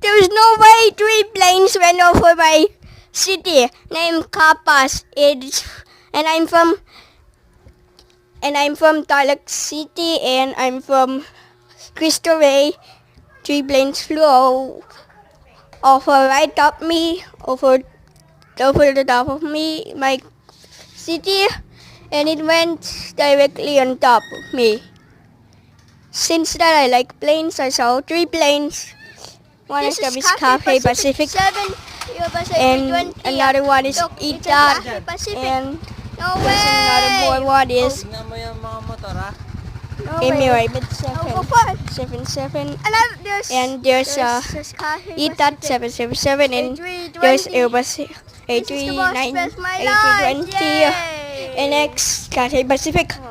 there's no way 3 planes went over my city named Kapas. And I'm from Tarlac City, and I'm from Cristo Rey. 3 planes flew over right top me, over the top of me, my city, and it went directly on top of me. Since that I like planes, I saw 3 planes. One This of them is is Cathay Pacific, 7, and another one is Look, it's a ETAD, Cathay Pacific. and No there's another more way! one is Tingnan mo yung mga motor ha. No Emirates Oh, go for it. 777, There's, and there's Cathay ETAD Pacific. 777, and A320. there's Airbus This is the most best my life. A320, Yay! NX Cathay Pacific.